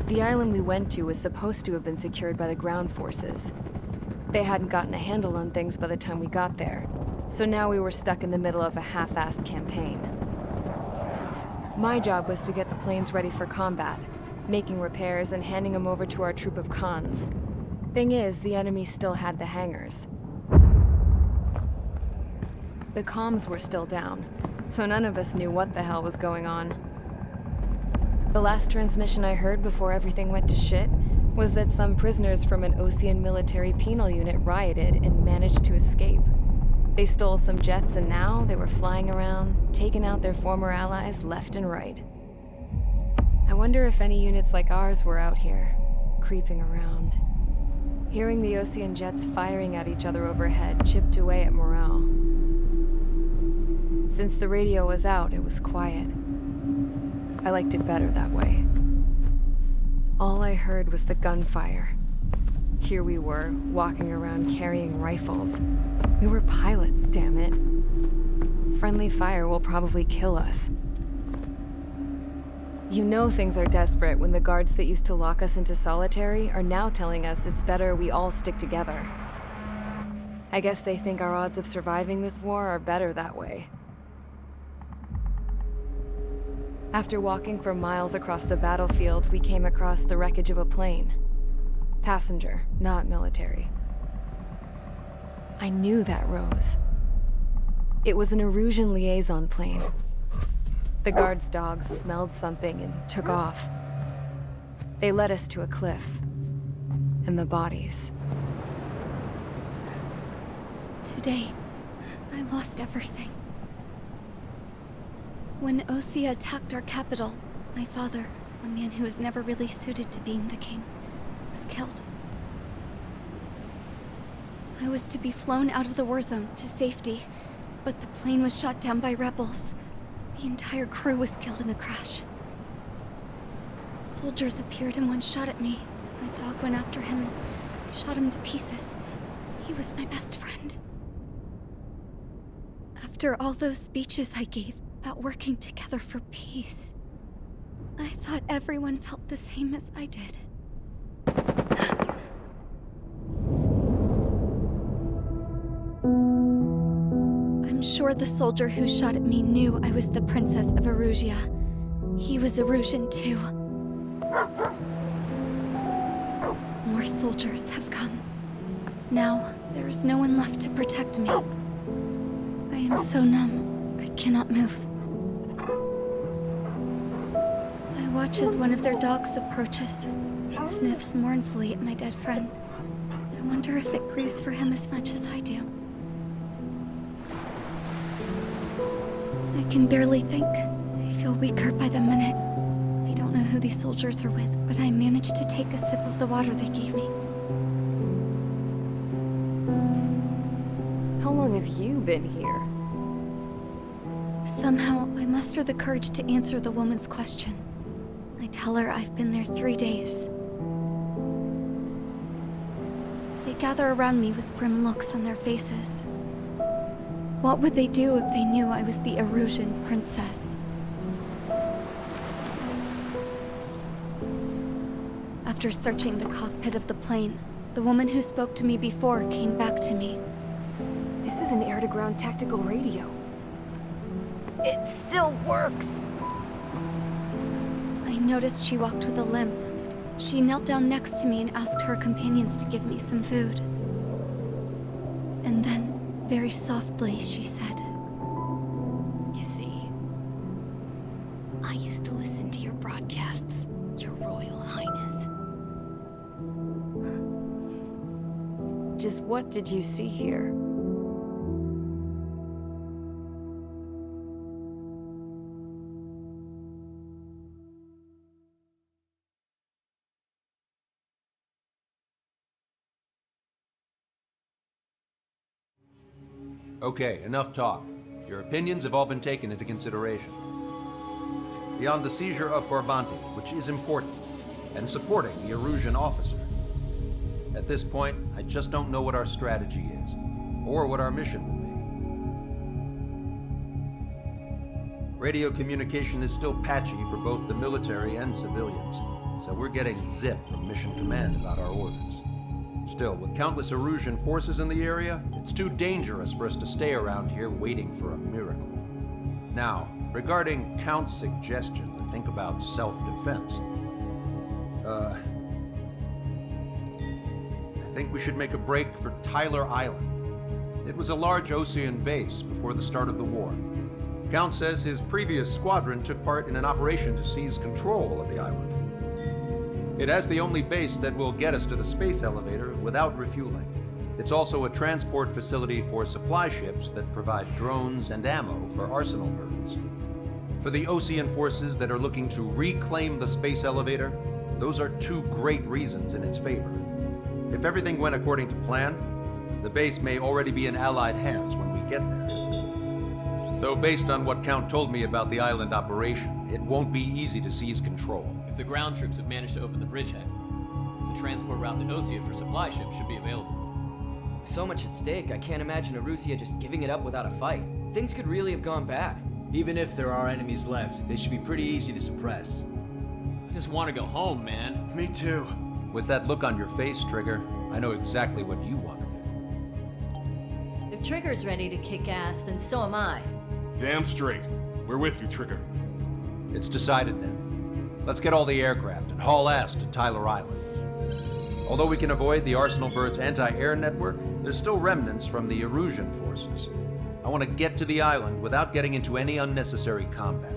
The island we went to was supposed to have been secured by the ground forces. They hadn't gotten a handle on things by the time we got there, so now we were stuck in the middle of a half-assed campaign. My job was to get the planes ready for combat, making repairs and handing them over to our troop of cons. Thing is, the enemy still had the hangars. The comms were still down, so none of us knew what the hell was going on. The last transmission I heard before everything went to shit was that some prisoners from an Osean military penal unit rioted and managed to escape. They stole some jets and now they were flying around, taking out their former allies left and right. I wonder if any units like ours were out here, creeping around. Hearing the Osean jets firing at each other overhead chipped away at morale. Since the radio was out, it was quiet. I liked it better that way. All I heard was the gunfire. Here we were, walking around carrying rifles. We were pilots, damn it. Friendly fire will probably kill us. You know things are desperate when the guards that used to lock us into solitary are now telling us it's better we all stick together. I guess they think our odds of surviving this war are better that way. After walking for miles across the battlefield, we came across the wreckage of a plane. Passenger, not military. I knew that rose. It was an Erusian liaison plane. The guards' dogs smelled something and took off. They led us to a cliff. And the bodies. Today, I lost everything. When Osea attacked our capital, my father, a man who was never really suited to being the king, was killed. I was to be flown out of the war zone to safety, but the plane was shot down by rebels. The entire crew was killed in the crash. Soldiers appeared and one shot at me. My dog went after him and I shot him to pieces. He was my best friend. After all those speeches I gave about working together for peace, I thought everyone felt the same as I did. I'm sure the soldier who shot at me knew I was the Princess of Erusia. He was Erusian too. More soldiers have come. Now, there's no one left to protect me. I am so numb, I cannot move. I watch as one of their dogs approaches. It sniffs mournfully at my dead friend. I wonder if it grieves for him as much as I do. I can barely think. I feel weaker by the minute. I don't know who these soldiers are with, but I managed to take a sip of the water they gave me. How long have you been here? Somehow, I muster the courage to answer the woman's question. I tell her I've been there 3 days. They gather around me with grim looks on their faces. What would they do if they knew I was the Erusian princess? After searching the cockpit of the plane, the woman who spoke to me before came back to me. This is an air-to-ground tactical radio. It still works! I noticed she walked with a limp. She knelt down next to me and asked her companions to give me some food. And then, very softly, she said, You see, I used to listen to your broadcasts, Your Royal Highness. Just what did you see here? Okay, enough talk. Your opinions have all been taken into consideration. Beyond the seizure of Forbanti, which is important, and supporting the Erusian officer, at this point, I just don't know what our strategy is, or what our mission will be. Radio communication is still patchy for both the military and civilians. so we're getting zip from Mission Command about our orders. Still, with countless Erusian forces in the area, it's too dangerous for us to stay around here waiting for a miracle. Now, regarding Count's suggestion to think about self-defense, I think we should make a break for Tyler Island. It was a large Osean base before the start of the war. Count says his previous squadron took part in an operation to seize control of the island. It has the only base that will get us to the space elevator without refueling. It's also a transport facility for supply ships that provide drones and ammo for arsenal birds. For the Osean forces that are looking to reclaim the space elevator, those are two great reasons in its favor. If everything went according to plan, the base may already be in Allied hands when we get there. Though based on what Count told me about the island operation, it won't be easy to seize control. If the ground troops have managed to open the bridgehead, the transport route to Osea for supply ships should be available. With so much at stake, I can't imagine Erusia just giving it up without a fight. Things could really have gone bad. Even if there are enemies left, they should be pretty easy to suppress. I just want to go home, man. Me too. With that look on your face, Trigger, I know exactly what you want to do. If Trigger's ready to kick ass, then so am I. Damn straight. We're with you, Trigger. It's decided then. Let's get all the aircraft and haul ass to Tyler Island. Although we can avoid the Arsenal Bird's anti-air network, there's still remnants from the Erusian forces. I want to get to the island without getting into any unnecessary combat.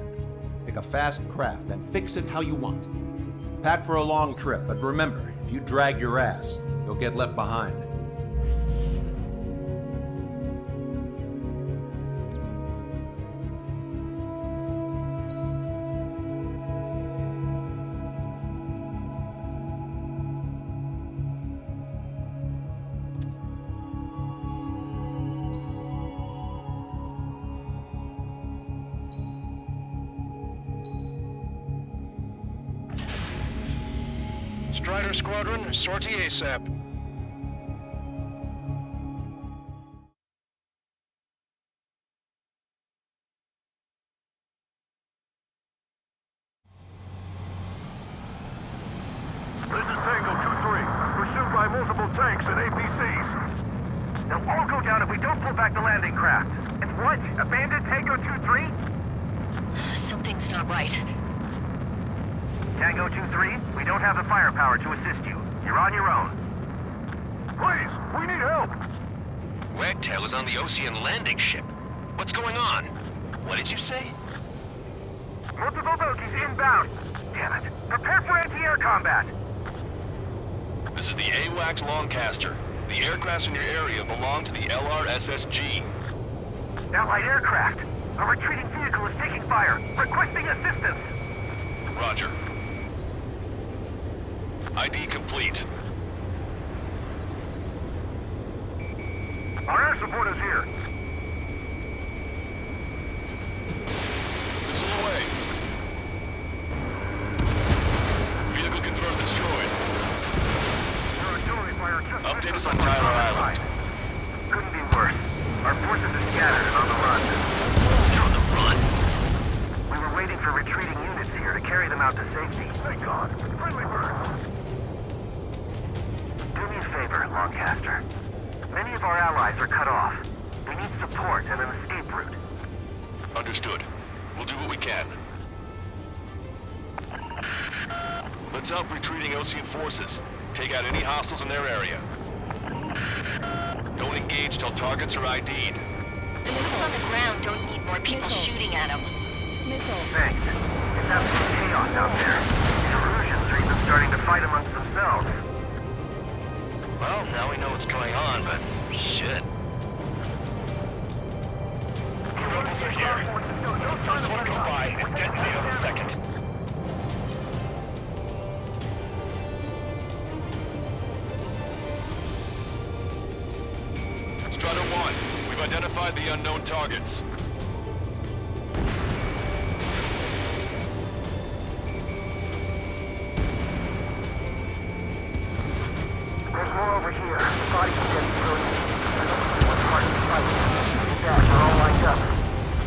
Pick a fast craft and fix it how you want. Pack for a long trip, but remember, if you drag your ass, you'll get left behind. Strider Squadron, sortie ASAP. This is Tango 2-3, pursued by multiple tanks and APCs. They'll all go down if we don't pull back the landing craft. And what? Abandon Tango 2-3? Something's not right. Tango 2-3, we don't have the firepower to assist you. You're on your own. Please, we need help! Wagtail is on the Osean landing ship. What's going on? What did you say? Multiple bogies inbound. Damn it. Prepare for anti-air combat. This is the AWACS Longcaster. The aircrafts in your area belong to the LRSSG. Allied aircraft. A retreating vehicle is taking fire. Requesting assistance. Roger. ID complete. Our air support is here. Missile away. Vehicle confirmed destroyed. Update us on Tyler Island. Couldn't be worse. Our forces are scattered and on the run. You're on the run? We were waiting for retreating units here to carry them out to safety. Thank God. Friendly birds. Do me a favor, Longcaster. Many of our allies are cut off. We need support and an escape route. Understood. We'll do what we can. Let's help retreating Osean forces. Take out any hostiles in their area. Don't engage till targets are ID'd. The moves on the ground don't need more people shooting at them. Thanks. It's absolute chaos out there. The Erusians are even starting to fight amongst themselves. Well, now we know what's going on, but shit. Rebels are here. First one to go by and detonate on the second. Strider 1, we've identified the unknown targets. There's more over here. The bodies are getting through. I don't see what's hard to fight. That, we're all lined up.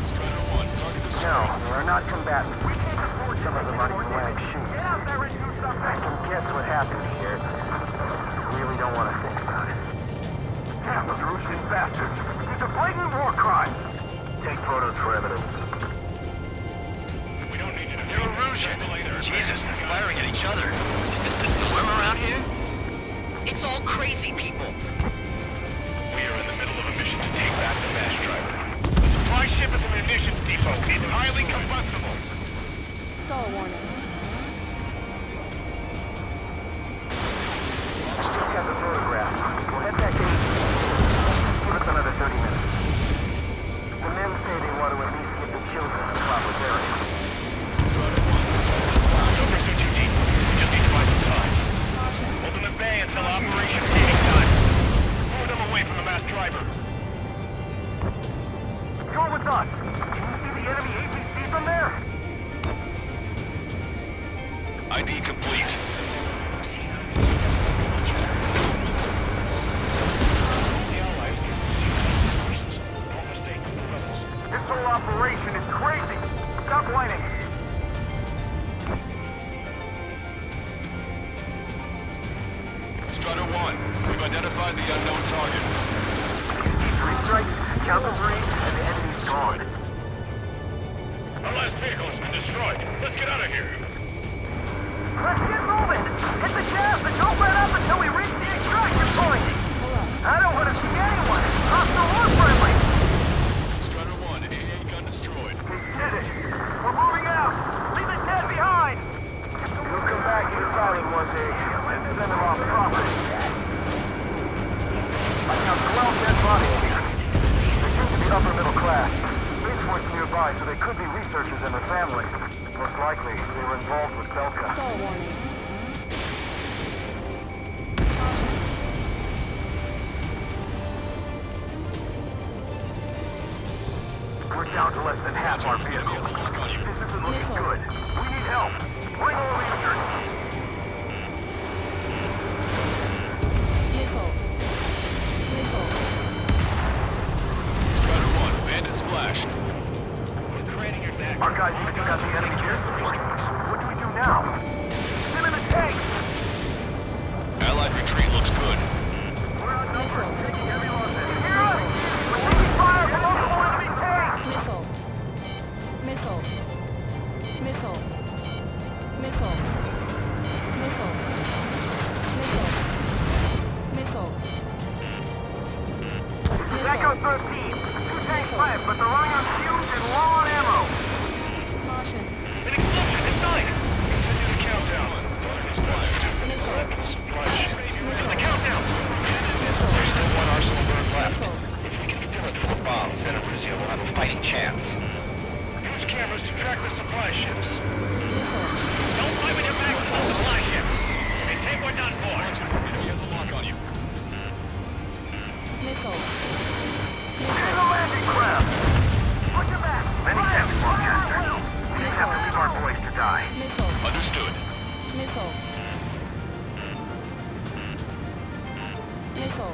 Strider 1, target destroyed. No, there are not combatants. Some of them aren't even wearing shoes. Erusian bastards. These are blatant war crimes. Take photos for evidence. We don't need you to do Erusian. Jesus, they're firing at each other. Is this the norm around here? It's all crazy people. We are in the middle of a mission to take back the mass driver. The supply ship at the munitions depot is highly combustible. Stall warning. Still got the photograph. We'll head back to give us another 30 minutes. The men say they want to at least get the children in a proper area. Don't pursue too deep. We just need to buy some time. Open the bay until operation taking time. Move them away from the mass driver. You're with us. Can you see the enemy APC from there? ID complete. This whole operation is crazy. Stop whining. Strider 1, we've identified the unknown targets. Three strikes, cavalry, and the enemy's gone. Our last vehicle has been destroyed. Let's get out of here. Let's get moving. Hit the gas and don't let up until we reach the extraction point. I don't want to see anyone. Hostile or friendly. Strider 1, AA gun destroyed. We did it. We're moving out. Leave the dead behind. We'll come back to your fighting one day and send them off properly. I count 12 dead bodies here. They seem to be upper middle class. Spaceport's nearby, so they could be researchers and their families. Most likely, they were involved with Belka. Stall warning. We're down to less than half our vehicles. This isn't looking good. We need help. Bring all the injured. Strider 1, bandits flashed. Our guys even got the enemy here. What do we do now? Get in the tank! Allied retreat looks good. We're outnumbered. Taking heavy losses. You hear us? We're taking fire from multiple enemy tanks! Missile. Missile. Missile. Missile. Missile. Missile. Missile. Echo 13. 2 tanks left, but they're running on fumes and low on ammo. Caution. An explosion inside! Continue the countdown. This is the countdown! There's still one arsenal bird left. If we can fill it full of bombs, then Erusia will have a fighting chance. Use cameras to track the supply ships. Don't fight with your back to the supply ship. They think we're done for. Enemy has a lock on you. Missile. Here's a landing craft! Put your back! Many thanks, Broadcaster. We didn't have to leave our boys to die. Missile. Understood. Missile. Missile.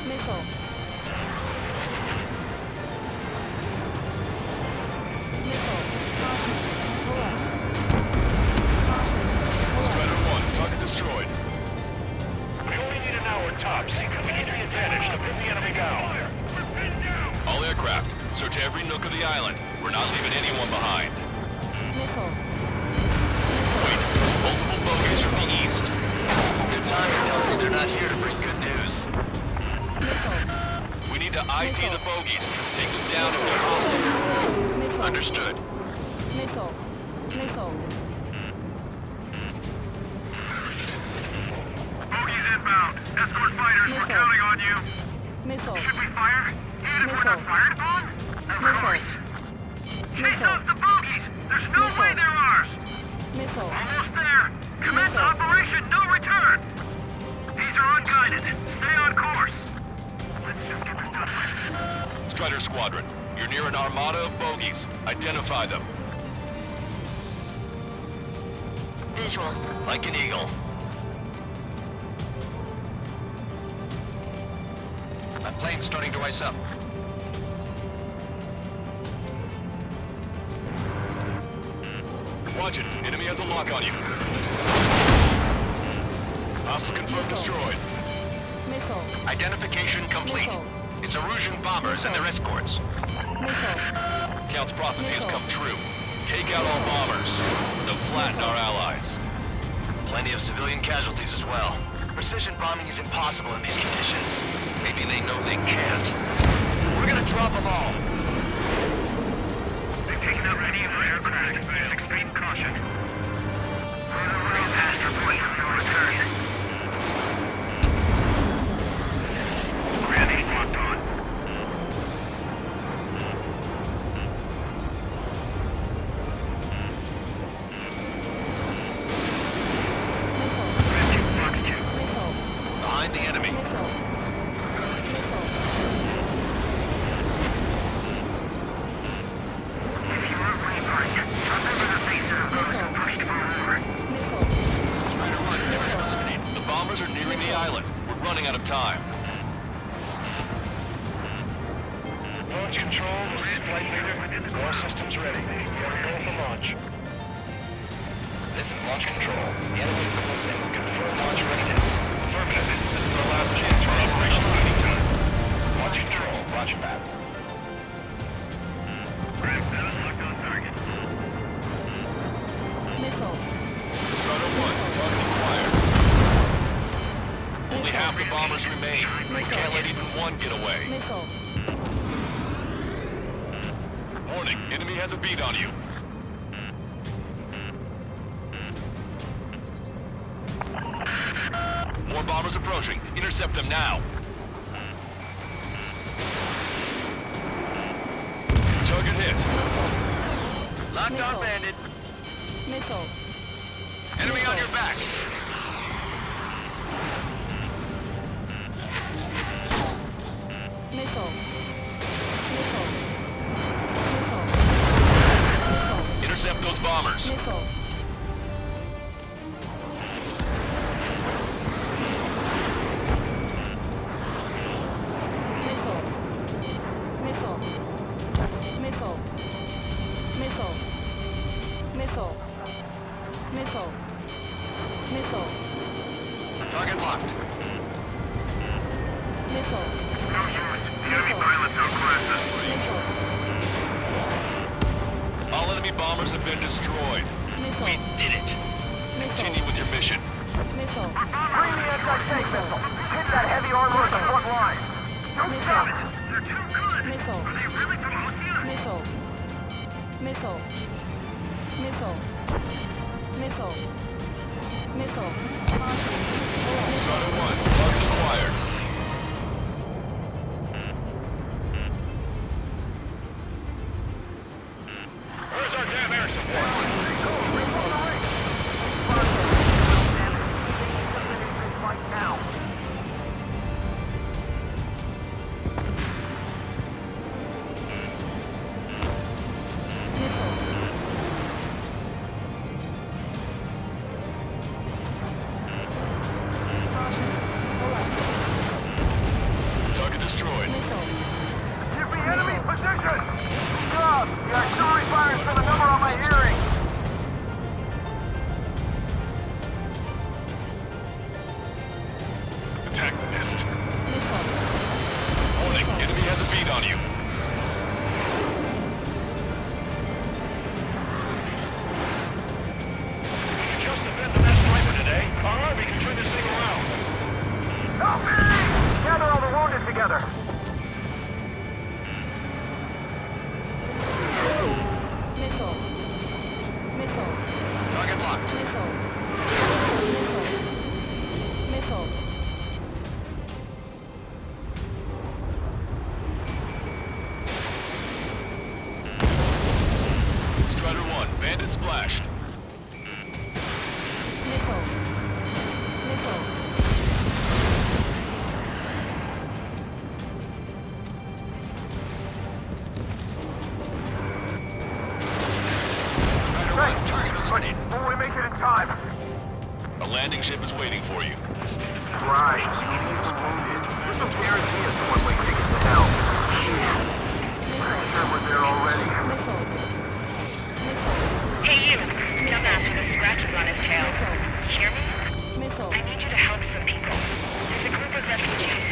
Missile. Missile. Caution. Pull up. Caution. Strider 1, target destroyed. We only need an hour tops. We need the advantage to pin the enemy down. All aircraft, search every nook of the island. We're not leaving anyone behind. Missile. Wait, multiple bogies from the east. Their timer tells me they're not here to bring good news. We need to ID the bogies. Take them down if they're hostile. Missile. Understood. Missile. Missile. Bogies inbound. Escort fighters, we're Missile. counting on you. Missile. Should we fire? Even if we're not Missile. fired upon? Of course. Chase out the bogies! There's no Missile. way they're ours! Missile. Almost there! Commence Missile. operation no return! These are unguided. Stay on course. Let's just get this done. Strider Squadron, you're near an armada of bogies. Identify them. Visual. Like an eagle. That plane's starting to ice up. Watch it. Enemy has a lock on you. Hostile confirmed destroyed. Missile. Identification complete. It's Erusian bombers and their escorts. Count's prophecy has come true. Take out all bombers. They'll flatten our allies. Plenty of civilian casualties as well. Precision bombing is impossible in these conditions. Maybe they know they can't. We're gonna drop them all. They've taken out any of our aircraft. Use extreme caution. We're already past our point of no return. Gravity locked on. Behind the enemy. The bombers are nearing the island. We're running out of time. Launch control, this is flight leader. All systems ready. We are go for launch. This is launch control. The enemy is closing. Confirm launch readiness. Affirmative. This is our last chance for operational landing time. Launch control. Roger that. Rack 7 locked on target. Strider 1, target acquired. Only half the bombers remain. Can't let even one get away. Warning, enemy has a beat on you. More bombers approaching. Intercept them now. Target hit. Locked on, bandit. Enemy on your back. Intercept those bombers. Target locked. The enemy pilots outclassed us. All enemy bombers have been destroyed. We did it. Continue with your mission. Bring the anti-tank missile. Hit that heavy armor at the front line. Don't stop it. They're too good. Are they really from Oceania? Strider 1, target acquired. Where's our damn air support? Right now. Target destroyed. Give me enemy position! Good job! The artillery firing from the number on my hearing! Attack missed. Warning, enemy has a beat on you. We just defend the best sniper today. Alright, we can turn this thing around. Help me! Gather all the wounded together. Target locked. Strider 1, bandit splashed. Target, will we make it in time? A landing ship is waiting for you. Right. Wounded. There's no guarantee it's the one-way ticket to hell. Pretty sure we're there already. Hey you, dumbass with the scratches on his tail. Hear me? I need you to help some people. There's a group of refugees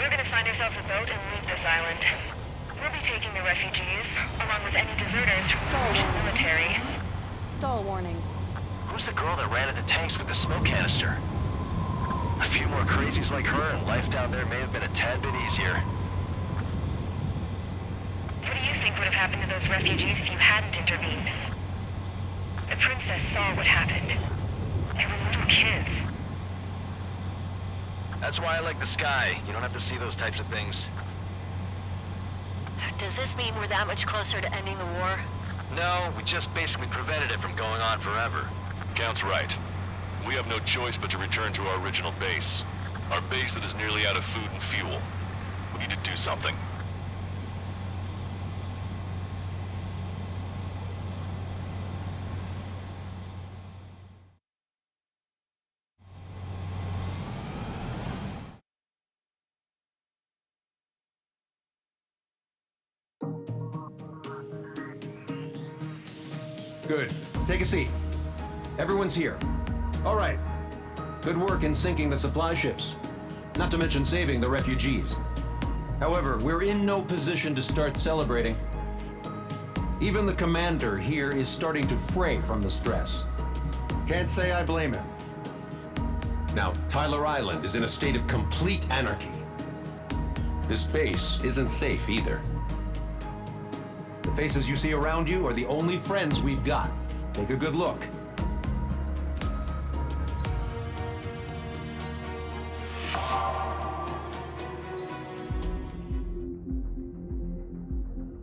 We're gonna find ourselves a boat and leave this island. We'll be taking the refugees, along with any deserters from the Russian military. Dull warning. Who's the girl that ran into tanks with the smoke canister? A few more crazies like her, and life down there may have been a tad bit easier. What do you think would have happened to those refugees if you hadn't intervened? The princess saw what happened. They were little kids. That's why I like the sky. You don't have to see those types of things. Does this mean we're that much closer to ending the war? No, we just basically prevented it from going on forever. Count's right. We have no choice but to return to our original base. Our base that is nearly out of food and fuel. We need to do something. Good. Take a seat. Everyone's here. All right. Good work in sinking the supply ships. Not to mention saving the refugees. However, we're in no position to start celebrating. Even the commander here is starting to fray from the stress. Can't say I blame him. Now, Tyler Island is in a state of complete anarchy. This base isn't safe either. The faces you see around you are the only friends we've got. Take a good look.